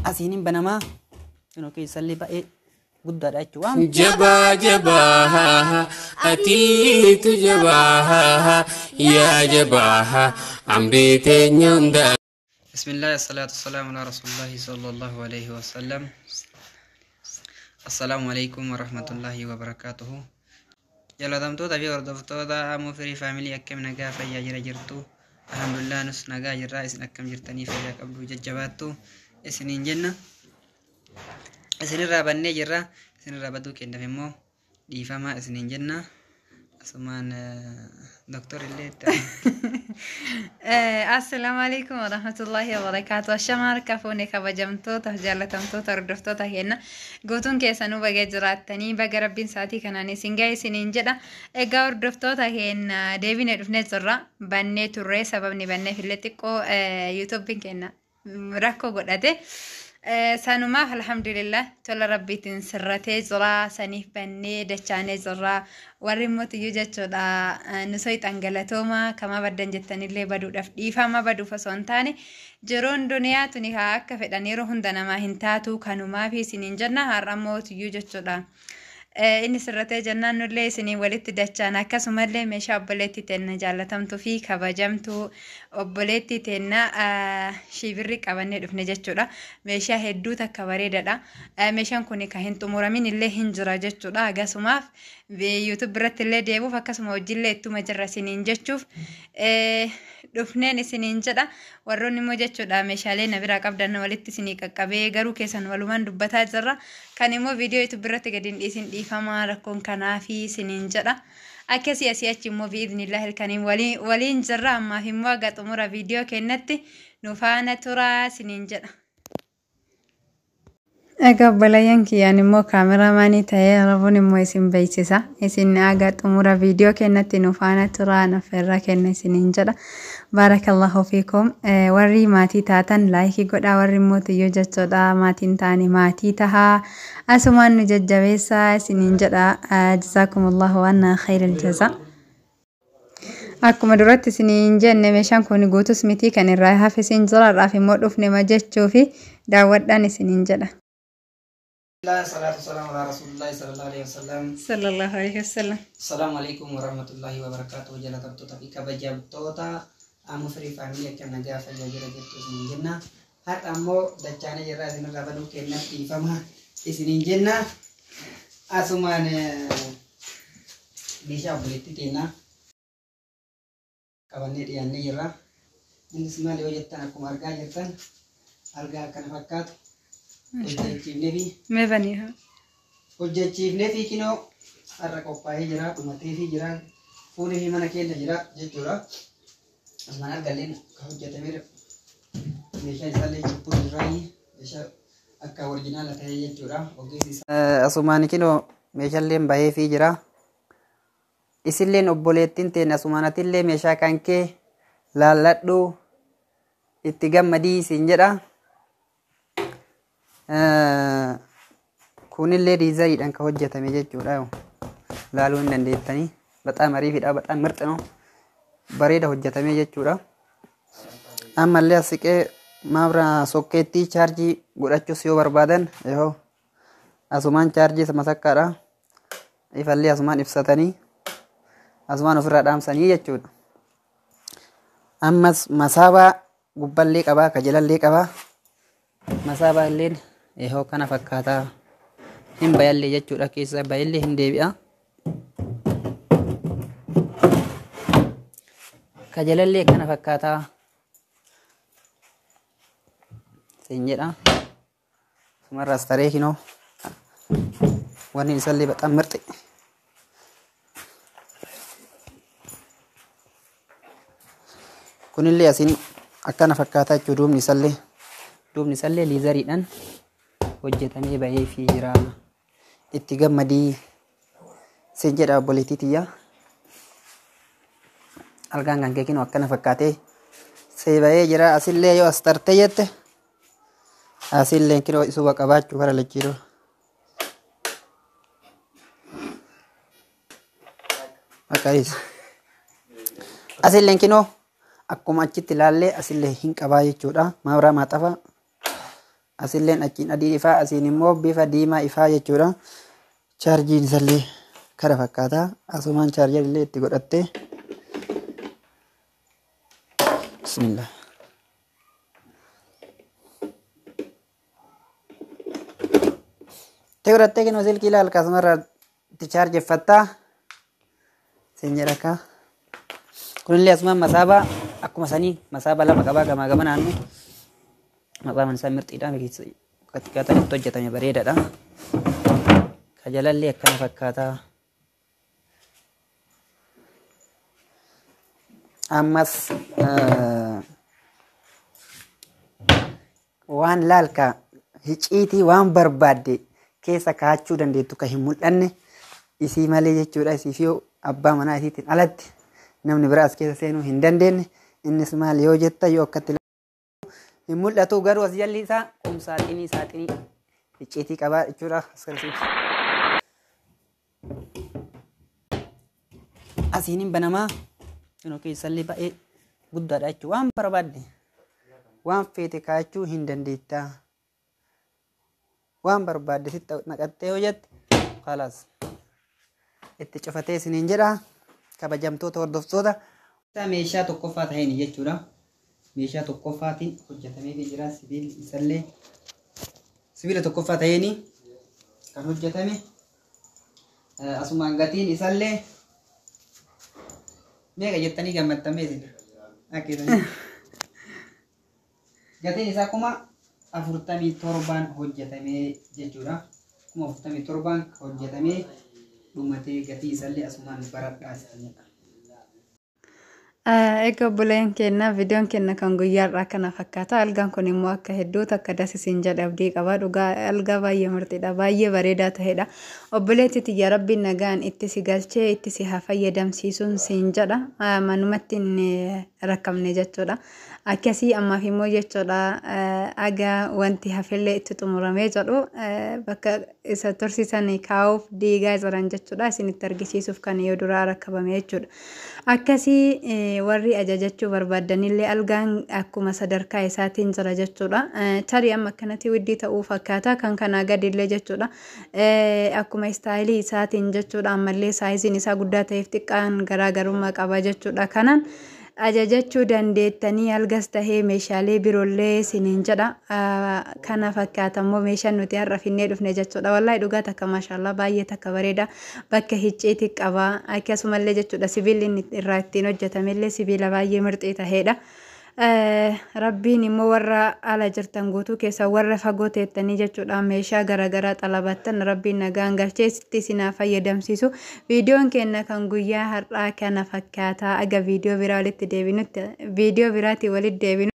asiinin banamaa kunoo keessallee baay'ee guddaadha jechuudha. Jabaa jabaa atiitu jabaa yaa jabaa amrii teenya hunda. Bismillah assalatu wassalamu ala rasulillahi sallallahu alaihi wasallam. Assalamu alaikum warahmatullahi wabarakatuhu. Jalatamtoota fi hordoftoota Ammoo Firii Faamilii akkam nagaa fayyaa jira jirtu. Alhamdulillah nus nagaa jirra. Isin akkam jirtanii fayyaa qabdu jajjabaattu isiniin jenna. Isinirraa bannee jirra. Isinirraa baduu kennaaf immoo dhiifamaa isiniin jenna. Asumaan doktor illee Assalamu alaikum warahmatullahi wabarakatuh. Shamar kafuuni kabajamtoota jaalatamtoota hordoftoota keenya guutuun keessanuu baga jiraattanii baga rabbiin saatii kanaan isin ga'e isiniin jedha. Egaa hordoftoota keenya deebinee dhufnee jirra. Bannee turre sababni banneef illee xiqqoo yuutuubiin keenya rakkoo godhate. Sanumaaf alhamdulillah tola rabbiitiin sirratee jira. Saniif bannee dachaanee jirra. Warri mootiyyuu jechuudha nusoo xangalatooma kama baddan jettanillee baduudhaaf dhiifama baduuf osoo hin taane jiroon duniyaa tuni haa akka fedhan yeroo hunda namaa hin taatu kanumaaf isiniin jenna. Har'a mootiyyuu jechuudha inni sirratee jennaan nullee isinii walitti dachaan akkasumallee meeshaa obboleetti teenna jaalatamtuu fi kabajamtuu obboleetti teenna shibirri qabannee dhufne jechuudha. Meeshaa hedduu takka bareedadha. Meeshaan kun kan hin xumuramin illee hin jira jechuudha. Akkasumaaf YouTube irratti illee deebuuf akkasuma hojiillee ittuma jirra isiniin jechuuf dhufneen isiniin jedha. Warroonni immoo jechuudha meeshaalee na biraa qabdan walitti isinii qaqqabee garuu keessan walumaan dubbataa jirra. Kan immoo viidiyoo YouTube irratti gadi hin dhiisin dhiifamaa rakkoon kanaafi isiniin jedha. Akkasii asii achi immoo biidnillah ilkaniin waliin jirra. Ammaaf immoo aga xumura viidiyoo keenyatti nu faana tura isiniin jedha. Egaa obboleeyyan kiyyaan immoo kaameraamaanii ta'ee rabuun immoo isin beeksisa. Isin aga xumura viidiyoo keenyatti nu faana tura nafeerra kenna isiniin jedha. Barakallahu fiikum. Warri maatii taatan laayikii godhaa. Warri mootiyyuu jechuudha maatiin taane maatii tahaa. Asumaan nu jajjabeessaa isiniin jedha. Jazaakumullahu anna khayral jazaa. Akkuma duratti isiniin jenne meeshaan kun guutus miti kan irraa hafe isin jiraadhaaf immoo dhufne ma jechuufi daawwadhaan isiniin jedha. Salatu wassalamu ala rasulillahi sallallahu alaihi wasallam. Sallallahu alaihi wasallam. Assalamu alaikum warahmatullahi wabarakatuh. Jalatamtoota fi kabajamtoota Ammoo Firii Faamilii akkam nagaa fayyaa jira jirtu isiniin jenna. Har'a ammoo dachaanee jirra isinirraa baduu kennaaf dhiifama isiniin jenna. Asumaan meeshaa obboleetti teennaa qabannee dhiyaannee jirra. Innis maal yoo jettan akkuma argaa jirtan argaa akkana fakkaatu. Hojjechiifnee fi kinoo har'a qophaa'ee jira. Dhumatee fi jira. Fuulii fi mana keenya jira jechuudha. Asumaan argalleen kan hojjetameera. Meeshaa isaallee jibbuu irraayi meeshaa akka orjinaala ta'ee jechuudha. Asumaan kinoo meeshaalleen bahee fi jira. Isilleen obboleettiin teenya asumaanatillee meeshaa kan kee laalladhu itti gammadii isin jedha. Kunillee diizariidhaan kan hojjetame jechuudha. Laaluu hin dandeettanii. Baxaam ariifidha. Baxaam mirxi no. Bareeda hojjetame jechuudha. Ammallee as siqee maabra sokkeettii chaarjii godhachuus yoo barbaadan yoo asumaan chaarjii masakkaadha. Ifallee asumaan ibsatanii asumaan ofirraa dhaamsanii jechuudha. Ammas masaabaa gubballee qabaa kajalallee qabaa. Masaabaa illeen yoo kana fakkaataa hin bayallee jechuudha. Keessa bayallee hin deebi'a. Kajalallee kana fakkaataa siin jedha. Sumarraas taree kinoo wanni isallee baxaan mirxi. Kunillee asiin akkana fakkaataa jechuudha. Duubni isallee liizariidhaan hojjetamee bahee fi jira. Itti gammadii siin jedha obboleettii tiyya. Argaan kan keekinoo akkana fakkaatee seeba'ee jira. Asillee yoo as tartee jette asillee kinoo isuba qabaachuu kara lachiidoo. Akkaanis asillee kinoo akkuma achitti ilaallee asillee hin qabaa jechuudha. Maabraa maaxafa asilleen achiin adii ifaa asiin immoo bifa diimaa ifaa jechuudha. Chaarjiin isallee kana fakkaata. Asumaan chaarjii illee itti godhattee bismillah. Te godhattee kennu silkii ilaal akkasumarraa itti chaarjeffattaa siin jedha akka. Kunillee asumaan masaabaa akkuma sanii masaabaa lama qabaa gamaa gama naannoo. Masaabaan isaa mirxiidha. Akkaataan itti hojjetame bareedaadha. Kajalallee akkana fakkaata. Ammas waan laalka hiciitii waan barbaadde keessa kaachuu dandeettu kan hin mul'anne isii malee jechuudha. Isii fi abbaa manaa isiitiin alatti namni biraas keessa seenuu hin dandeenye. Innis maal yoo jetta yoo akkatti hin mul'atu garuu as jalli isaa saaxinii icciitii qabaa jechuudha. Asiin banamaa keessallee baay'ee guddaadha jechuudha. Waan barbaadde waan feete kaachuu hin dandeetta. Waan barbaadde sitti naqattee yoo jette khalaas itti cufatee isiniin jedha. Kabajamtoota hordoftoota meeshaa tokkoffaa ta'een jechuudha. Meeshaa tokkoffaatiin hojjetamee jira. Sibiilli isallee sibiila tokkoffaa ta'een kan hojjetame. Asumaan gatiin isallee meeqa jettanii gammadtamee isin akkasuma. Gatiin isaa 47 hojjetamee jechuudha. 47 hojjetamee dhumatee gatii isallee asumaan baradhaa isinidha. Egaa obboleen kenna viidiyoon kenna kan guyyaarraa kana fakkaata. Algaan kun immoo akka hedduu takka dasisiin jedha abdii qaba. Dhugaa algaa baay'ee murtiidha. Baay'ee bareedaa ta'edha. Obboleetti yaa rabbiin nagaan itti si galchee itti si haa fayyadamsiisuun siin jedha. Manumatti hin rakkamne jechuudha. Akkasii ammaaf immoo jechuudha. Agaa wanti hafillee itti xumuramee jedhu bakka isa tursiisan kaa'uuf diigaa jiran jechuudha. Isinitti argisiisuuf kan yoo duraa rakkabame jechuudha. Akkasii warri ajajachuu barbaadanillee algaan akkuma sadarkaa isaatiin jira jechuudha. Tarii amma akkanatti widdii ta'uu fakkaata kan kanaa gadillee jechuudha. Akkuma istaayilii isaatiin jechuudha. Ammallee saayiziin isaa guddaa ta'eef xiqqaan garaagarummaa qaba jechuudha. Kanaan ajajachuu dandeettanii algas tahee meeshaalee biroollee isiniin jedha. Kana fakkaata immoo meeshaan nuti har'a finnee dhufne jechuudha. Wallaahi dhugaa takka maashaallah baay'ee takka bareeda. Bakka hicciitii qaba. Akkasumallee jechuudha sibiilli irraa ittiin hojjetamellee sibiila baay'ee mirxii ta'edha. Rabbiin immoo warra ala jirtan guutuu keessa warra fagoo teettanii jechuudha meeshaa garaagaraa xalabattan rabbiin nagaan galchee sitti sinaa fayyadamsiisu. Viidiyoon kenna kan guyyaa har'aa kana fakkaata. Aga viidiyoo biraa walitti deebinutti viidiyoo biraatti walitti deebinu.